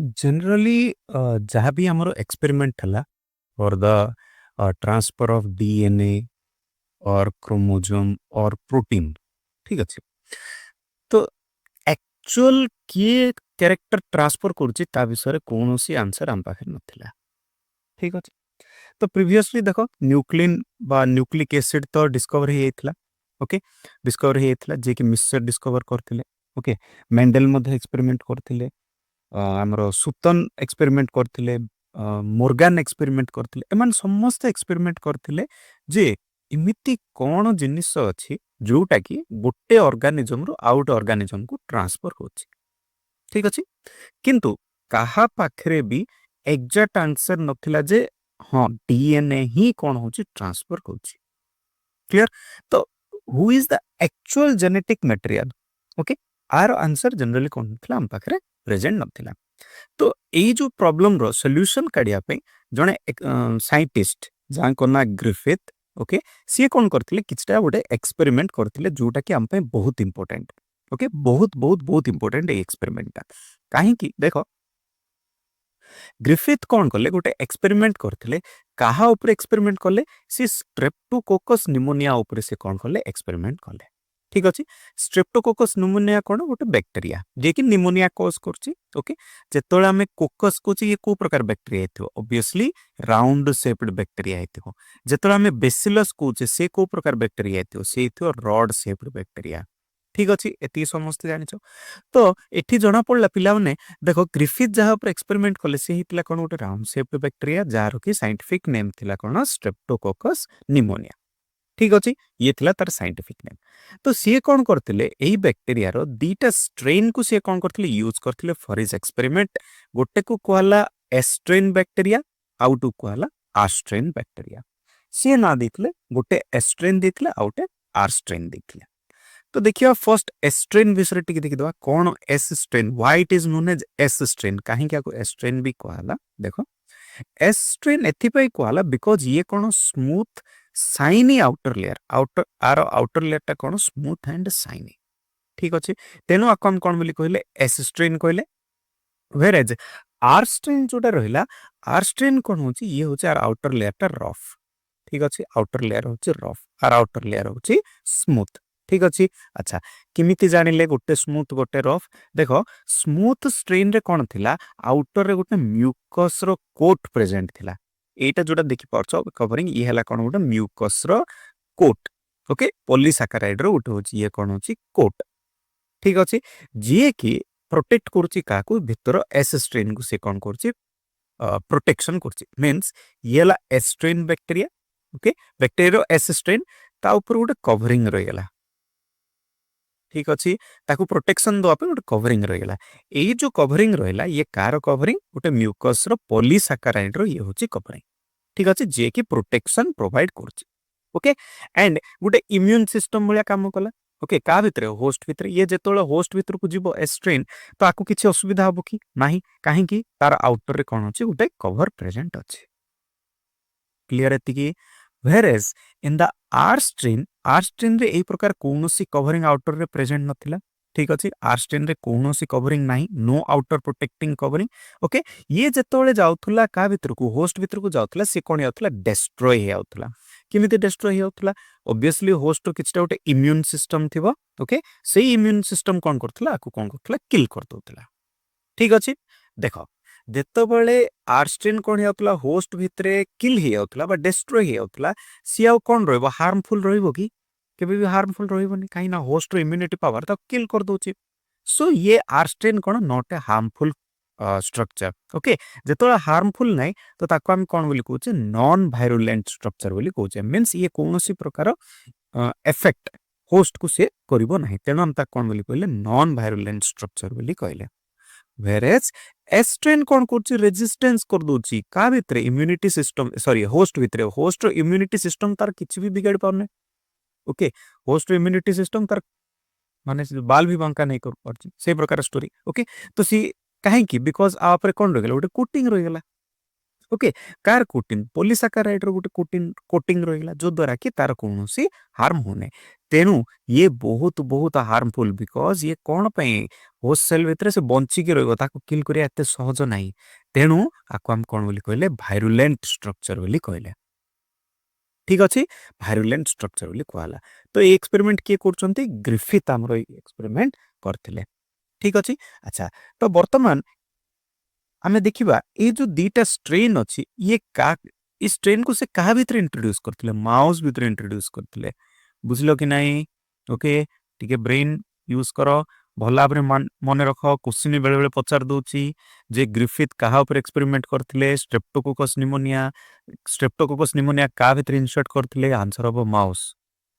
Generally जहाँ भी हमरो एक्सपेरिमेंट हला for the transfer of DNA और क्रोमोसोम और प्रोटीन ठीक अच्छे तो एक्चुअल किए कैरेक्टर ट्रांसफर करुच्ची ता विषय कौन सी आंसर आम पाखे नथिला ठीक अच्छे तो प्रिवियसली देखो न्यूक्लिन बा न्यूक्लिक एसिड तो डिस्कवर ही हेतला ओके डिस्कवर ही हेतला जे कि मिक्सचर डिस्कवर करथिले ओके मेंडल मध्ये एक्सपेरिमेंट करथिले आमर सुतन एक्सपेरिमेंट करथिले मोर्गान एक्सपेरिमेंट करथिले एमान समस्त एक्सपेरिमेंट करथिले जे इमिति कौन जिनिस अछि जोटा कि गोटे ऑर्गेनिज्म रु आउट ऑर्गेनिज्म को ट्रांसफर होछि ठीक अछि किंतु काहा पाखरे भी एग्जैक्ट आंसर नथिला जे हाँ डीएनए ही कौन होछि ट्रांसफर होछि क्लियर तो who is the actual genetic material okay our answer generally कौन नथिला हम पाखरे प्रेजेंट नथिला तो एई जो प्रॉब्लम रो सॉल्यूशन काढिया पे जने साइंटिस्ट जहां को ना ग्रिफिथ ओके सी कौन करथिले किछटा गोटे एक्सपेरिमेंट करथिले जोटा कि हम पे बहुत इंपोर्टेंट ओके बहुत बहुत बहुत इंपोर्टेंट ए एक्सपेरिमेंट काहे कि देखो ग्रिफिथ कौन कले गोटे एक्सपेरिमेंट करथिले काहा ऊपर एक्सपेरिमेंट कले सी स्ट्रेप्टोकोकस निमोनिया ऊपर से कौन कले एक्सपेरिमेंट कले ठीक अछि स्ट्रेप्टोकोकस निमोनिया कौन गोटे बैक्टीरिया जे कि निमोनिया कॉज करछि ओके जेतोळे हमें कोकस कोछि ये को प्रकार बैक्टीरिया हेथिबो ऑब्वियसली राउंड शेप्ड बैक्टीरिया हेथिबो जेतोळे हमें बेसिलस कोछि से को प्रकार बैक्टीरिया हेथिबो से हेथिबो रॉड शेप्ड बैक्टीरिया ठीक अछि एती समस्त जानिछो तो एठी जना पड़ला पिला माने देखो ग्रिफिथ जहाँ पर एक्सपेरिमेंट कले से हितला कोन गोटे राउंड शेप्ड बैक्टीरिया जार की साइंटिफिक नेम थिला कोन स्ट्रेप्टोकोकस निमोनिया ठीक अछि ये थिला तार साइंटिफिक नेम तो सी कौन करथिले एही बैक्टीरिया रो दीटा स्ट्रेन को सी कौन करथिले यूज करथिले फॉर हिज एक्सपेरिमेंट गोटे को कहला एस स्ट्रेन बैक्टीरिया आउ टू कहला आर स्ट्रेन बैक्टीरिया सी ना दिथिले गोटे एस स्ट्रेन दिथिले आउटे आर स्ट्रेन दिथिले तो देखिए फर्स्ट एस स्ट्रेन विषय टिके देखि दवा कौन S strain why it is known as S strain काहे क्या को एस स्ट्रेन भी कहला देखो एस स्ट्रेन एथि पई कहला बिकॉज़ ये कोन स्मूथ साइनी आउटर लेयर टा कोन स्मूथ एंड साइनी ठीक अछि तेनो अकम कोन बोली कहले एस स्ट्रेन कहले वेर एज आर स्ट्रेन जोटा रहिला आर स्ट्रेन कोन होची ये होची आर आउटर लेयर टा रफ ठीक अछि आउटर लेयर होची रफ आर आउटर लेयर होची स्मूथ ठीक अछि अच्छा किमिति जानिले गोटे स्मूथ गोटे रफ देखो स्मूथ स्ट्रेन रे कोन थिला आउटर रे गोटे म्यूकस रो कोट प्रेजेंट थिला एटा जोटा देखि परछो कवरिंग ये हला कोन गोटे म्यूकस रो कोट ओके पॉलीसैकेराइड रो गोटे होची ये कोन होची कोट ठीक अछि जे कि प्रोटेक्ट करछि काकू भितर एस स्ट्रेन को से कोन करछि प्रोटेक्शन करछि मींस ये ला S strain bacteria okay bacteria रो एस स्ट्रेन ता ऊपर गोटे कवरिंग रहिला ठीक अछि ताकू प्रोटेक्शन दो पे गोटे कवरिंग रहिला एई जो कवरिंग रहिला ये कार कवरिंग गोटे म्यूकस रो पॉलीसैकेराइड रो ये होची कवरिंग ठीक अछि जे कि प्रोटेक्शन प्रोवाइड करछि ओके एंड गोटे इम्यून सिस्टम भलिया काम कला ओके का भितरे होस्ट भितरे ये जेतोळे होस्ट भितर को जीवो एस्ट्रेन तो आकु किछि असुविधा हबो कि नाही काहे कि तार आउटर रे कोन अछि गोटे कवर प्रेजेंट अछि क्लियर एति कि whereas in the R strain रे एई प्रकार कोनोसी कवरिंग आउटर रे प्रेजेंट नथिला ठीक अछि R strain रे कोनोसी कवरिंग नाही no outer protecting covering okay ये जेतोळे जाउथुला का भितर को होस्ट भितर को जाउथुला से कोन याउथुला डिस्ट्रॉय हे आउथुला किमिति डिस्ट्रॉय हे आउथुला ऑब्वियसली होस्ट तो किछटा गोटे इम्यून सिस्टम थिबो ओके सेई इम्यून सिस्टम कोन करथुला आकु कोन करथुला किल कर दोथुला ठीक अछि देखो जेतबेले आर स्ट्रेन कोन हेउतला होस्ट भितरे किल हे हेउतला बा डिस्ट्रॉय हे हेउतला सिया कोन रहबो हार्मफुल रहबो कि केबे भी हार्मफुल रहबोनी काई ना होस्ट रो इम्यूनिटी पावर त किल कर दोछि सो ये आर स्ट्रेन कोन not a harmful structure okay जेतोला हार्मफुल नै तो ताको हम कोन बोली कहूचे नॉन वायरुलेंट स्ट्रक्चर बोली कहूचे मींस ये कोनोसी प्रकार इफेक्ट होस्ट को से करिवो नाही तेनो हम ता कोन बोली कहले नॉन वायरुलेंट स्ट्रक्चर बोली कहले whereas एस्ट्रेन कोन करछि रेजिस्टेंस कर दोछि का भितरे इम्यूनिटी सिस्टम सॉरी होस्ट भितरे होस्ट रो इम्यूनिटी सिस्टम तार किछि भी बिगाड़ पाउने ओके होस्ट रो इम्यूनिटी सिस्टम तार माने बाल भी बांका नहीं कर पारछि से प्रकार स्टोरी ओके तो सी काहे कि बिकॉज़ आ पर कोन रह गेला ओटे कोटिंग रह गेला ओके कार कोटिन पॉलीसाकाराइड रो गोटे कोटिन कोटिंग रहिला जो द्वारा कि तार कोनोसी हार्म होने तेनु ये बहुत हार्मफुल बिकॉज ये कौन पई होस्ट सेल भितरे से बंची के रहइबो ताको किल करिया एते सहज नाही तेनु आको हम कोन बोली कहले वायरुलेंट स्ट्रक्चर बोली कहले ठीक अछि वायरुलेंट स्ट्रक्चर बोली कहला तो ये एक्सपेरिमेंट के करचंती ग्रिफिथ हमरो एक्सपेरिमेंट करथिले ठीक अछि अच्छा तो वर्तमान आमे देखिबा ए जो दीटा स्ट्रेन अछि ये का इस स्ट्रेन को से कहा भीतर इंट्रोड्यूस करथिले माउस भीतर इंट्रोड्यूस करथिले बुझलो कि नाही ओके टिके ब्रेन यूज करो भला भाबरे मने रख क्वेश्चन बेले बेले पचार दोची जे ग्रिफिथ कहा ऊपर एक्सपेरिमेंट करथिले स्ट्रेप्टोकोकस निमोनिया का भीतर इंसर्ट करथिले आंसर हबो माउस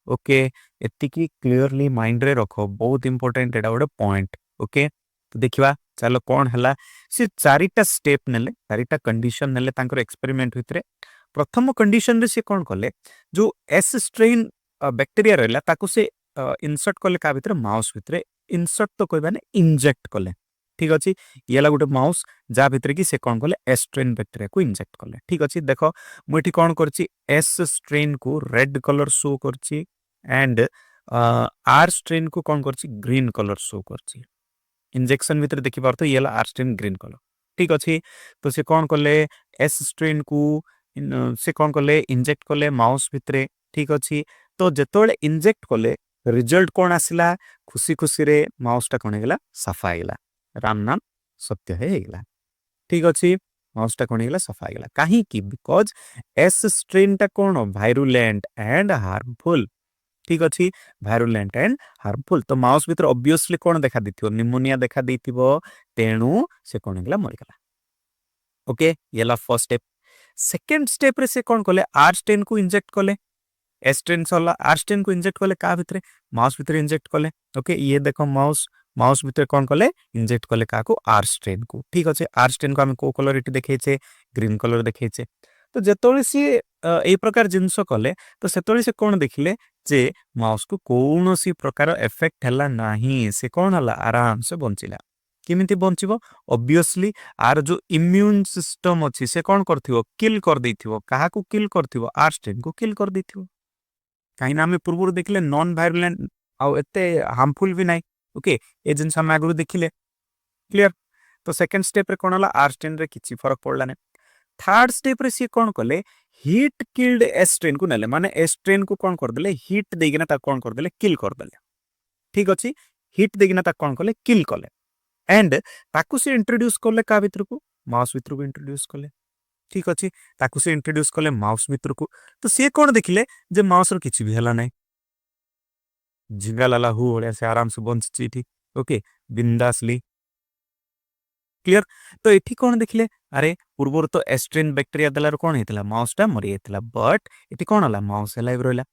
ओके एतिकी क्लियरली माइंड रे रखो बहुत इंपोर्टेंट एडा गोटे पॉइंट ओके तो देखिबा चलो कौन हला से चारिटा स्टेप नेले चारिटा कंडीशन नेले तांकर एक्सपेरिमेंट भितरे प्रथम कंडीशन रे से कौन कले जो एस स्ट्रेन बैक्टीरिया रहला ताको से इंसर्ट कले का भितरे माउस भितरे इंसर्ट तो कहबा ने इंजेक्ट कले ठीक अछि येला गोटे माउस जा भितरे की से कौन कले एस स्ट्रेन बैक्टीरिया को इंजेक्ट कले ठीक अछि देखो मु एठी कौन करछि एस स्ट्रेन को रेड कलर शो करछि एंड आर स्ट्रेन को कौन करछि ग्रीन कलर शो करछि इंजेक्शन भीतर देखि पारतो येला आर स्ट्रेन ग्रीन कलर ठीक अछि तो से कौन कले एस स्ट्रेन को से कौन कले इंजेक्ट कले माउस भितरे ठीक अछि तो जेतोले इंजेक्ट कले रिजल्ट कौन आसिला खुशी खुशी रे माउस टा कोन हेगला सफा हेगला राम नाम सत्य हे हेगला ठीक अछि माउस टा कोन हेगला सफा हेगला काहे कि बिकॉज एस स्ट्रेन टा कोन वायरुलेंट एंड हार्मफुल ठीक अछि वायरुलेंट एंड हार्मफुल तो माउस भीतर ऑब्वियसली कौन देखा दिथिबो निमोनिया देखा दिथिबो तेनु से कोन हेगला मरिगला ओके येला फर्स्ट स्टेप सेकंड स्टेप रे से कौन कले आर स्ट्रेन को इंजेक्ट कले एस स्ट्रेन सला आर स्ट्रेन को इंजेक्ट कले का भितरे माउस भितरे इंजेक्ट कले ओके ये देखो माउस माउस भितरे कौन कले इंजेक्ट कले का को आर स्ट्रेन को ठीक अछि आर स्ट्रेन को हम को कलर इटी देखैछे ग्रीन कलर देखैछे तो जेतोले सी ए प्रकार जिंस कले तो सेतोले से कौन देखिले जे माउस को कोनोसी प्रकार इफेक्ट हला नाही से कौन हला आराम से बंचिला किमिति बंचिबो ऑब्वियसली आर जो इम्यून सिस्टम अछि से कौन करथिबो किल कर देथिबो काहा को किल करथिबो आर स्ट्रेन को किल कर देथिबो काहे ना हमें पूर्व देखले नॉन वायरुलेंट आउ एते हार्मफुल भी नाही ओके ए जिंस हम आगु देखिले क्लियर तो सेकंड स्टेप रे कोन हला आर स्ट्रेन रे किछि फरक पड़ला ने थर्ड स्टेप रे सी कौन कले हीट किल्ड एस स्ट्रेन को नेले माने एस स्ट्रेन को कौन कर देले हीट देगिना ता कौन कर देले किल कर देले ठीक अछि हीट देगिना ता कौन कले किल कले एंड ताकू से इंट्रोड्यूस करले का भीतर को माउस भीतर को इंट्रोड्यूस करले ठीक अछि ताकू से इंट्रोड्यूस करले माउस भीतर को तो से कौन देखिले जे माउस रो किछि भी हला नै झिंगा लाला हु ओळ्या से आराम से बंचछि ठीक ओके बिंदासली क्लियर तो एठी कौन देखिले अरे पूर्वर तो एस्ट्रेन बैक्टीरिया दलार कौन हेतला माउस टा मरि हेतला बट एठी कौन हला माउस लाइव रहला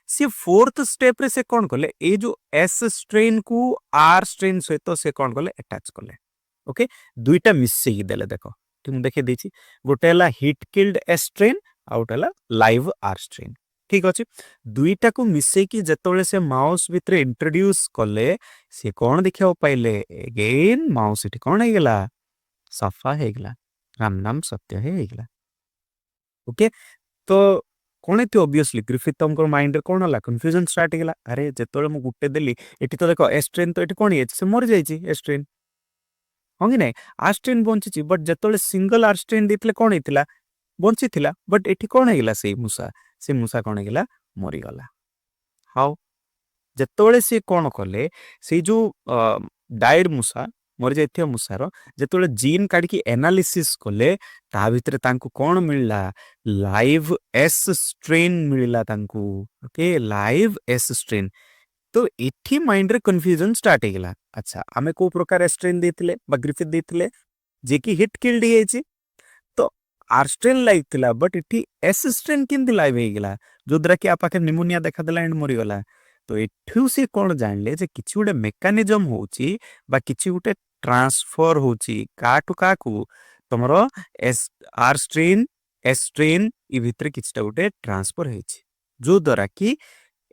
से फोर्थ स्टेप रे से कौन करले ए जो एस स्ट्रेन को आर स्ट्रेन सहित से कौन करले अटैच करले ओके दुईटा मिससे ही देले देखो तुम देखे देछि गोटे हला heat killed S strain out हला लाइव आर स्ट्रेन ठीक अछि दुईटा को मिससे की जेतोले से माउस भितरे इंट्रोड्यूस करले से कौन देखियो पाइले अगेन माउस एठी कौन हे गेला सफा हे गेला राम नाम सत्य हे गेला ओके तो कौन है ऑब्वियसली ग्रिफिथ तमको माइंड रे कौन हला कंफ्यूजन स्टार्ट गेला अरे जेतोले मु गुटे देली एठी तो देखो एस्ट्रेन तो एठी कौन हे से मर जाई छी एस्ट्रेन होंगी नै आस्ट्रेन बंची छी बट जेतोले सिंगल आस्ट्रेन देतले कौन हेतिला बंची थिला बट एठी कौन हे गेला से मूसा कौन हे गेला मरि गला हाउ जेतोले से कौन कले से जो डायर मूसा मरि जाइथियो मूसारो जेतोले जीन काढी की एनालिसिस कले ता भितरे तांको कौन मिलला लाइव एस स्ट्रेन मिलला तांको ओके लाइव एस स्ट्रेन तो एठी माइंड रे कंफ्यूजन स्टार्ट हे गेला अच्छा हमें को प्रकार स्ट्रेन देथिले बा ग्रिफिथ देथिले जे की हिट किल्ड हेछि तो आर स्ट्रेन लाइव थिला बट एठी एस स्ट्रेन किंदी लाइव हे गेला जो द्रा की आपाके निमोनिया देखा देला एंड मरि गला तो एठू से कौन जानले जे किछि उडे मेकानिज्म होछि बा किछि उडे ट्रांसफर होछि का टू का को तमरो S R strain S strain इ भितर किछटा उडे ट्रांसफर हेछि जो द्वारा की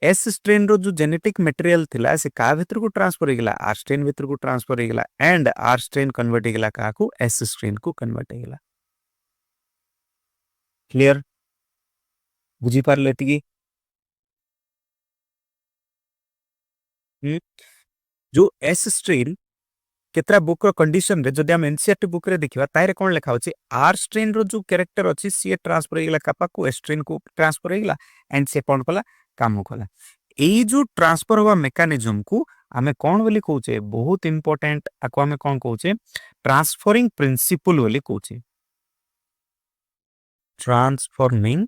एस स्ट्रेन रो जो जेनेटिक मटेरियल थिला से का भितर को ट्रांसफर हे गेला आर स्ट्रेन भितर को ट्रांसफर हे गेला एंड आर स्ट्रेन कन्वर्ट हे गेला का को एस स्ट्रेन को कन्वर्ट हे गेला क्लियर बुझी पारले एतिकी जो एस स्ट्रेन केतरा बुक रो कंडीशन रे जदि हम एनसीईआरटी बुक रे देखिबा तारे कोन लिखा होची आर स्ट्रेन रो जो कैरेक्टर अछि सी ट्रांसफर हेला कापा को एस स्ट्रेन को ट्रांसफर हेला एंड से कोन कला काम कला एई जो ट्रांसफर होवा मेकानिज्म को आमे कोन बोली कहूचे बहुत इंपोर्टेंट आको आमे कोन कहूचे ट्रांसफरिंग प्रिंसिपल बोली कहूचे ट्रांसफॉर्मिंग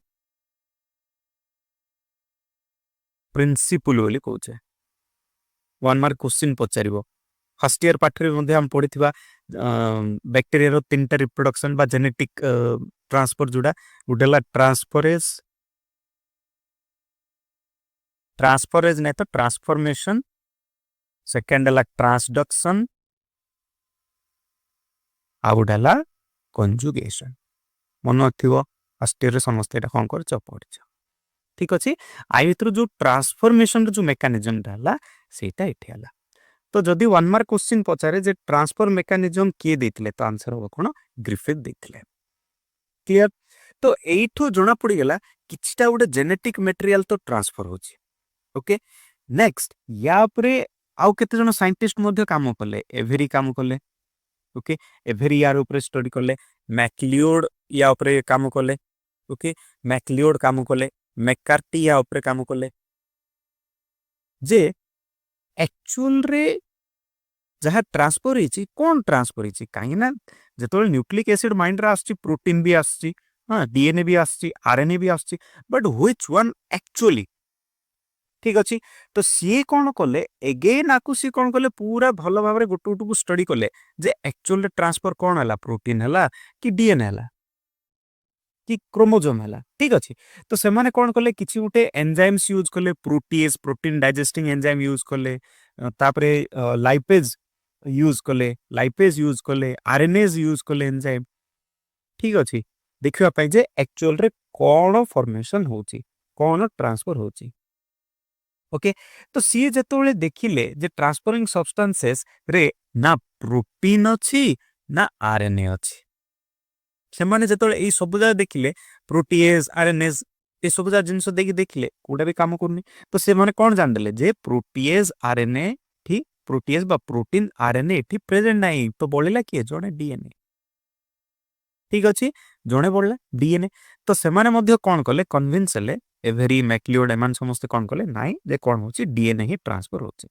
प्रिंसिपल बोली कहूचे वन मार्क क्वेश्चन पचारिबो फर्स्ट ईयर पाठ रे हम पढ़िथिबा बैक्टीरिया रो तीनटा रिप्रोडक्शन बा जेनेटिक ट्रांसफर जुडा गुडेला ट्रांसफरेज नहीं तो ट्रांसफॉर्मेशन सेकंड है ट्रांसडक्शन आ गुडेला कंजुगेशन मन थिबो फर्स्ट ईयर रे समस्त एटा कोन कर पढ़िछ ठीक अछि आइ भितर जो ट्रांसफॉर्मेशन जो मेकानिज्म रहला सेटा एठी हला तो जदि वन मार्क क्वेश्चन पचारे जे ट्रांसफर मेकानिज्म किए देथिले तो आंसर हो कोन ग्रिफिथ देथिले क्लियर तो एठो जणा पड़ी गेला किछटा उडे जेनेटिक मटेरियल तो ट्रांसफर होची ओके नेक्स्ट या परे आउ केते जण साइंटिस्ट मध्ये काम करले एवेरी काम करले ओके एवेरी यार ऊपर स्टडी करले मैक्लियोड या ऊपर काम करले ओके मैक्लियोड काम करले मैकार्टी या ऊपर काम करले जे एक्चुअल रे जहाँ ट्रांसफर होइछि कोन ट्रांसफर होइछि काहे ना जेतोल न्यूक्लिक एसिड माइंड रा आछि प्रोटीन भी आछि हां डीएनए भी आछि आरएनए भी आछि बट व्हिच वन एक्चुअली ठीक अछि तो सी कोन करले अगेन आकु सी कोन करले पूरा भलो भाबरे गुटु गुटु को स्टडी करले जे एक्चुअल ट्रांसफर कोन हला प्रोटीन हला कि डीएनए हला कि क्रोमोसोम हला ठीक अछि तो से माने कोन करले किछि उटे एंजाइम्स यूज करले protease protein digesting enzyme use करले तापरे लाइपेज यूज करले आरएनएज यूज करले एंजाइम ठीक अछि देखिबा पई जे एक्चुअल रे कोन फॉर्मेशन होची कोन ट्रांसफर होची ओके तो सी जेतोले देखिले जे ट्रांसफरिंग सब्सटेंसेस रे ना प्रोटीन अछि ना आरएनए अछि से माने जेतोले एई सबुजा देखिले प्रोटीएज आरएनएज ए सबुजा जिंस देखि देखिले कोडा भी काम करनी तो से माने कोन जान देले जे प्रोटीएज आरएनए ठीक प्रोटीएज बा प्रोटीन आरएनए एठी प्रेजेंट नाही तो बोलिला कि जणे डीएनए ठीक अछि जणे बोलला डीएनए तो से माने मध्ये कोन करले कन्विंस हेले एवेरी मैक्लियोड एमान समस्त कोन करले नाही जे कोन होची डीएनए ही ट्रांसफर होची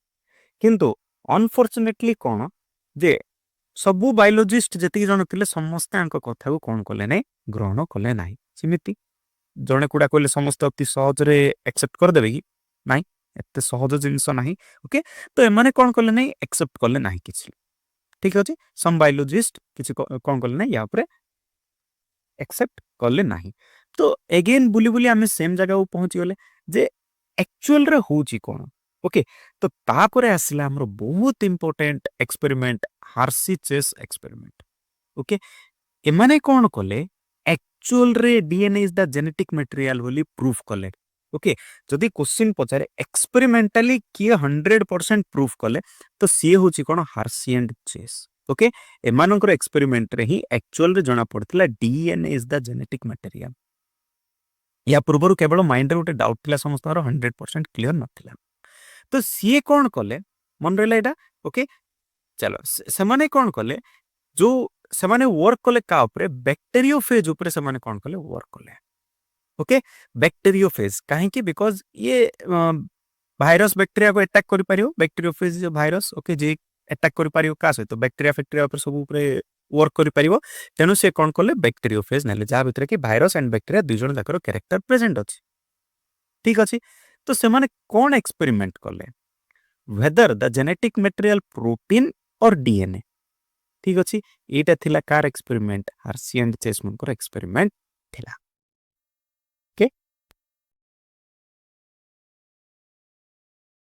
किंतु अनफॉर्चूनेटली कोन जे सबु बायोलॉजिस्ट जति जण थिले समस्त अंक कथा को कोन करले नै ग्रहण करले नाही सिमिति जणे कुडा कहले समस्त अति सहज रे एक्सेप्ट कर देबे कि नाही एते सहज जिंस नाही ओके तो एमाने कोन करले नै एक्सेप्ट करले नाही किछि ठीक अछि सम बायोलॉजिस्ट किछि कोन करले नै या ऊपर एक्सेप्ट करले नाही तो अगेन बुली बुली आमे सेम जगह को पहुंची गले जे एक्चुअल रे होची कोन ओके तो तापरे आसिला हमरो बहुत important experiment Hershey Chase experiment okay एमाने कोन कले एक्चुअल रे DNA is the genetic material बोली प्रूफ कले ओके जदि क्वेश्चन पचारे एक्सपेरिमेंटली किए 100% प्रूफ कले तो सी होची कोन हार्सी एंड चेस ओके एमानकर एक्सपेरिमेंट रे ही एक्चुअल रे जणा पड़थिला DNA is the genetic material या पूर्व केवल माइंड रे गोटे डाउट थिला समस्त 100% क्लियर नथिला तो सी कोन कले मन रहला एटा ओके चलो से माने कोन कले जो से माने वर्क कले का ऊपर बैक्टीरियोफेज ऊपर से माने कोन कले वर्क कले ओके बैक्टीरियोफेज काहे कि बिकॉज़ ये वायरस बैक्टीरिया को अटैक करि पारियो बैक्टीरियोफेज जो वायरस ओके जे अटैक करि पारियो का सहित बैक्टीरिया फैक्टीरिया ऊपर सब ऊपर वर्क करि पारियो तेनु से कोन कले बैक्टीरियोफेज नेले जा भितर कि वायरस एंड बैक्टीरिया दुई जण जाकर कैरेक्टर प्रेजेंट अछि ठीक अछि तो से माने कोन एक्सपेरिमेंट कले whether the genetic material protein or DNA ठीक अछि एटा थिला कार एक्सपेरिमेंट हार्सी एंड चेस मनकर एक्सपेरिमेंट थिला।